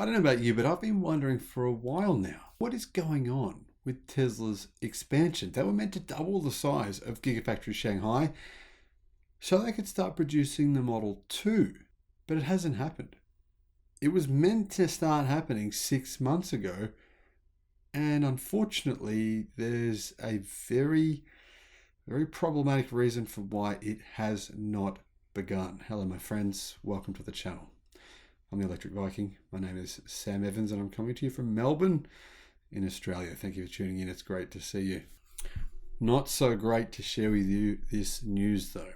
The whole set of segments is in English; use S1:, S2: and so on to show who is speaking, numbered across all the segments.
S1: I don't know about you, but I've been wondering for a while now, what is going on with Tesla's expansion? They were meant to double the size of Gigafactory Shanghai so they could start producing the Model 2, but it hasn't happened. It was meant to start happening 6 months ago, and unfortunately, there's a very, very problematic reason for why it has not begun. Hello, my friends. Welcome to the channel. I'm the Electric Viking. My name is Sam Evans, and I'm coming to you from Melbourne in Australia. Thank you for tuning in. It's great to see you. Not so great to share with you this news, though.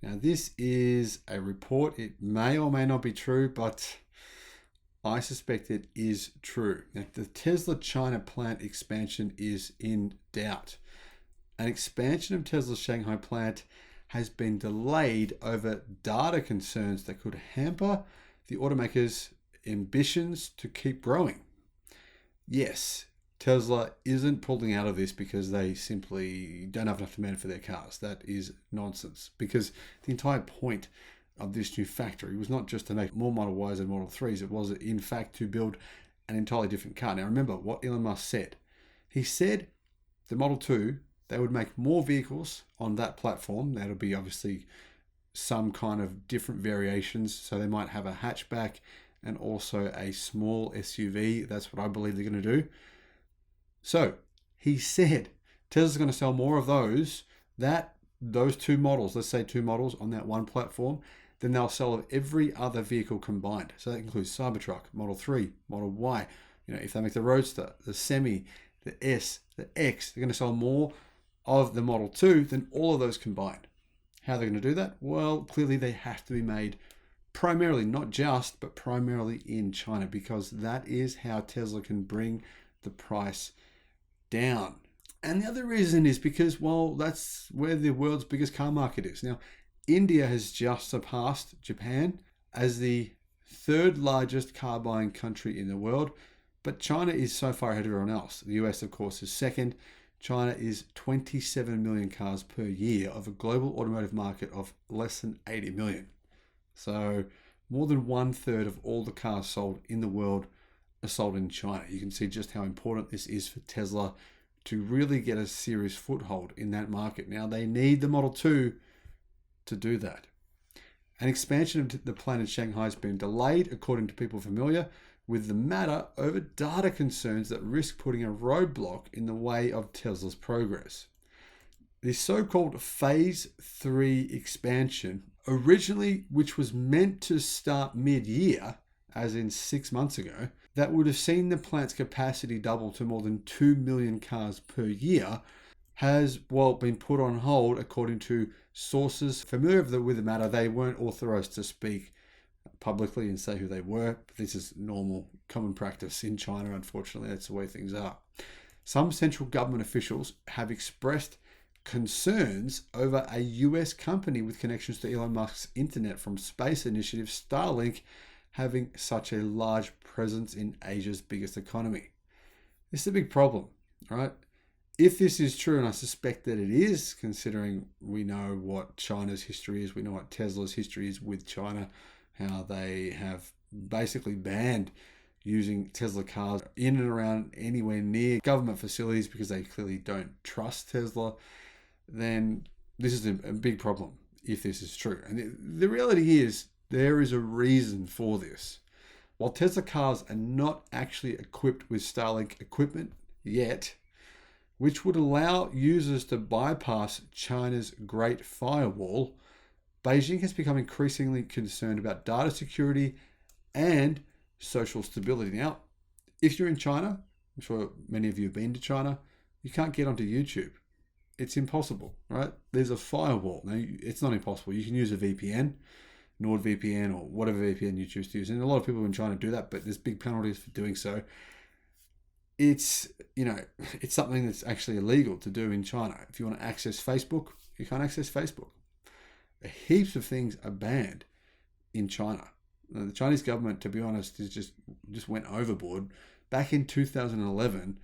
S1: Now, this is a report. It may or may not be true, but I suspect it is true. Now, the Tesla China plant expansion is in doubt. An expansion of Tesla's Shanghai plant has been delayed over data concerns that could hamper the automaker's ambitions to keep growing. Yes, Tesla isn't pulling out of this because they simply don't have enough demand for their cars. That is nonsense, because the entire point of this new factory was not just to make more Model Ys and Model 3s. It was, in fact, to build an entirely different car. Now, remember what Elon Musk said. He said the Model 2, they would make more vehicles on that platform. That'll be obviously some kind of different variations. So they might have a hatchback and also a small SUV. That's what I believe they're going to do. So he said Tesla's going to sell more of those two models, let's say two models on that one platform, than they'll sell of every other vehicle combined. So that includes Cybertruck, Model 3, Model Y. If they make the Roadster, the Semi, the S, the X, they're going to sell more of the Model 2 than all of those combined. How are they going to do that? Well, clearly they have to be made primarily, not just, but primarily in China, because that is how Tesla can bring the price down. And the other reason is because, well, that's where the world's biggest car market is. Now, India has just surpassed Japan as the third largest car buying country in the world, but China is so far ahead of everyone else. The US, of course, is second. China is 27 million cars per year of a global automotive market of less than 80 million. So more than 1/3 of all the cars sold in the world are sold in China. You can see just how important this is for Tesla to really get a serious foothold in that market. Now, they need the Model 2 to do that. An expansion of the plant in Shanghai has been delayed, according to people familiar with the matter, over data concerns that risk putting a roadblock in the way of Tesla's progress. The so-called Phase 3 expansion, originally, which was meant to start mid-year, as in 6 months ago, that would have seen the plant's capacity double to more than 2 million cars per year, has, been put on hold, according to sources familiar with the matter. They weren't authorized to speak publicly and say who they were. But this is normal, common practice in China. Unfortunately, that's the way things are. Some central government officials have expressed concerns over a US company with connections to Elon Musk's internet from space initiative Starlink having such a large presence in Asia's biggest economy. This is a big problem, right? If this is true, and I suspect that it is, considering we know what China's history is, we know what Tesla's history is with China, how they have basically banned using Tesla cars in and around anywhere near government facilities because they clearly don't trust Tesla, then this is a big problem if this is true. And the reality is, there is a reason for this. While Tesla cars are not actually equipped with Starlink equipment yet, which would allow users to bypass China's Great Firewall, Beijing has become increasingly concerned about data security and social stability. Now, if you're in China, I'm sure many of you have been to China, you can't get onto YouTube. It's impossible, right? There's a firewall. Now, it's not impossible. You can use a VPN, NordVPN, or whatever VPN you choose to use. And a lot of people in China do that, but there's big penalties for doing so. It's something that's actually illegal to do in China. If you want to access Facebook, you can't access Facebook. Heaps of things are banned in China. The Chinese government, to be honest, is just went overboard. Back in 2011,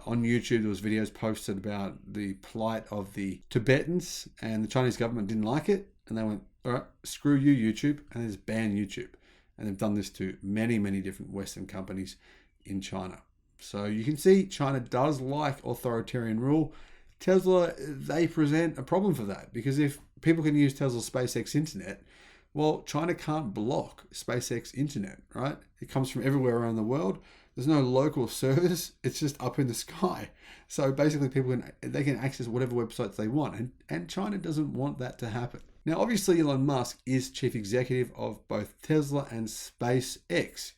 S1: on YouTube, there was videos posted about the plight of the Tibetans, and the Chinese government didn't like it, and they went, all right, screw you, YouTube, and they just banned YouTube. And they've done this to many, many different Western companies in China. So you can see China does like authoritarian rule. Tesla, they present a problem for that, because if people can use Tesla's SpaceX internet, well, China can't block SpaceX internet, right? It comes from everywhere around the world. There's no local service. It's just up in the sky. So basically they can access whatever websites they want. And China doesn't want that to happen. Now, obviously, Elon Musk is chief executive of both Tesla and SpaceX,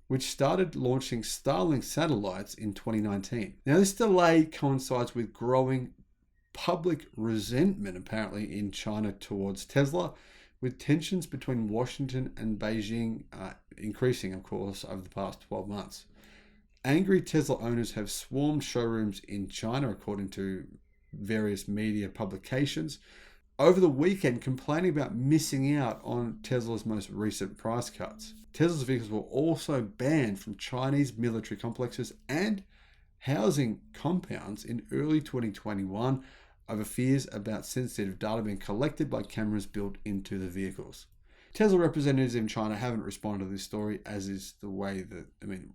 S1: which started launching Starlink satellites in 2019. Now, this delay coincides with growing public resentment, apparently, in China towards Tesla, with tensions between Washington and Beijing increasing, of course, over the past 12 months. Angry Tesla owners have swarmed showrooms in China, according to various media publications, over the weekend, complaining about missing out on Tesla's most recent price cuts. Tesla's vehicles were also banned from Chinese military complexes and housing compounds in early 2021 over fears about sensitive data being collected by cameras built into the vehicles. Tesla representatives in China haven't responded to this story, as is the way that,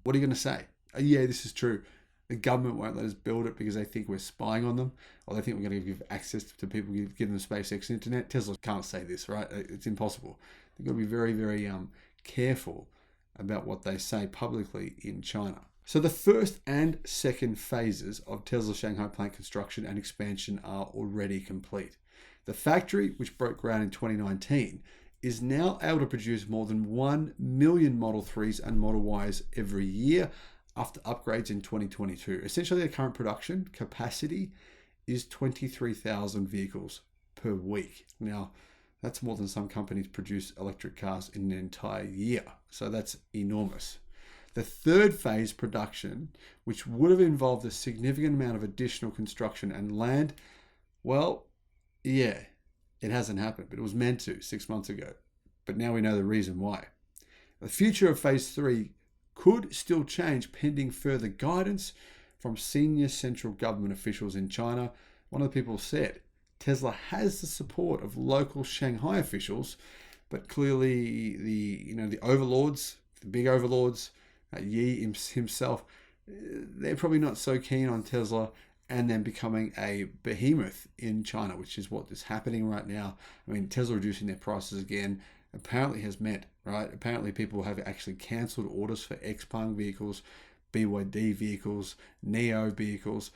S1: what are you going to say? Yeah, this is true. The government won't let us build it because they think we're spying on them, or they think we're going to give access to people, give them SpaceX internet. Tesla can't say this, right? It's impossible. They've got to be very, very careful about what they say publicly in China. So the first and second phases of Tesla's Shanghai plant construction and expansion are already complete. The factory, which broke ground in 2019, is now able to produce more than 1 million Model 3s and Model Ys every year after upgrades in 2022. Essentially, their current production capacity is 23,000 vehicles per week. Now, that's more than some companies produce electric cars in an entire year. So that's enormous. The third phase production, which would have involved a significant amount of additional construction and land, well, yeah, it hasn't happened, but it was meant to 6 months ago. But now we know the reason why. The future of phase 3 could still change pending further guidance from senior central government officials in China. One of the people said, Tesla has the support of local Shanghai officials, but clearly the overlords, the big overlords, Yi himself, they're probably not so keen on Tesla and then becoming a behemoth in China, which is what is happening right now. Tesla reducing their prices again apparently has meant, right? Apparently people have actually cancelled orders for Xpeng vehicles, BYD vehicles, Neo vehicles.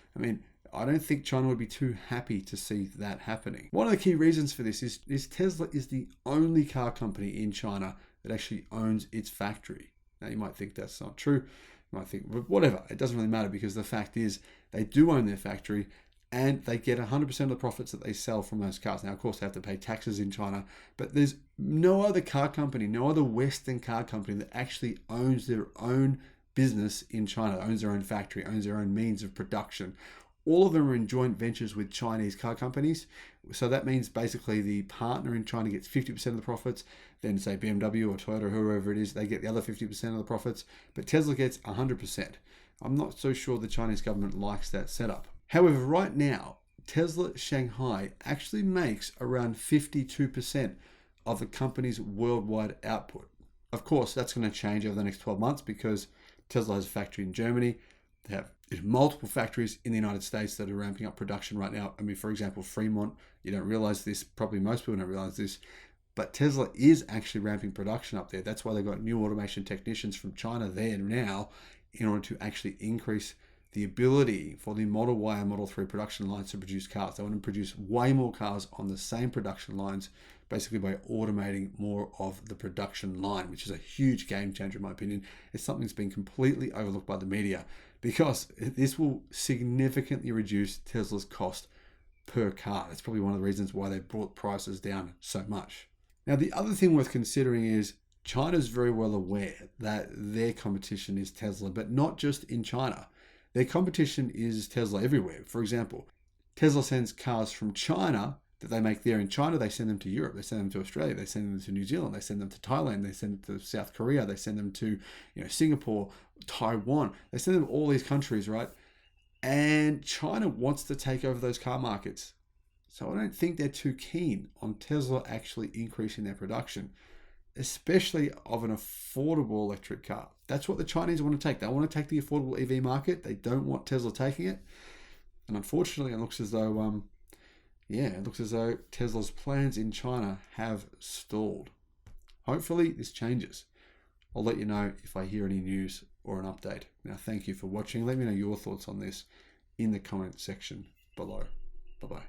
S1: I don't think China would be too happy to see that happening. One of the key reasons for this is Tesla is the only car company in China that actually owns its factory. Now, you might think that's not true. You might think, whatever, it doesn't really matter, because the fact is they do own their factory and they get 100% of the profits that they sell from those cars. Now, of course, they have to pay taxes in China, but there's no other car company, no other Western car company that actually owns their own business in China, owns their own factory, owns their own means of production. All of them are in joint ventures with Chinese car companies. So that means basically the partner in China gets 50% of the profits. Then say BMW or Toyota or whoever it is, they get the other 50% of the profits. But Tesla gets 100%. I'm not so sure the Chinese government likes that setup. However, right now, Tesla Shanghai actually makes around 52% of the company's worldwide output. Of course, that's going to change over the next 12 months because Tesla has a factory in Germany. They have multiple factories in the United States that are ramping up production right now. For example, Fremont, you don't realize this, probably most people don't realize this, but Tesla is actually ramping production up there. That's why they've got new automation technicians from China there now in order to actually increase the ability for the Model Y and Model 3 production lines to produce cars. They want to produce way more cars on the same production lines, basically by automating more of the production line, which is a huge game changer in my opinion. It's something that's been completely overlooked by the media, because this will significantly reduce Tesla's cost per car. That's probably one of the reasons why they brought prices down so much. Now, the other thing worth considering is China's very well aware that their competition is Tesla, but not just in China. Their competition is Tesla everywhere. For example, Tesla sends cars from China that they make there in China, they send them to Europe, they send them to Australia, they send them to New Zealand, they send them to Thailand, they send them to South Korea, they send them to Singapore, Taiwan, they send them to all these countries, right? And China wants to take over those car markets. So I don't think they're too keen on Tesla actually increasing their production. especially of an affordable electric car. That's what the Chinese want to take. They want to take the affordable EV market. They don't want Tesla taking it. And unfortunately, it looks as though, Tesla's plans in China have stalled. Hopefully, this changes. I'll let you know if I hear any news or an update. Now, thank you for watching. Let me know your thoughts on this in the comment section below. Bye-bye.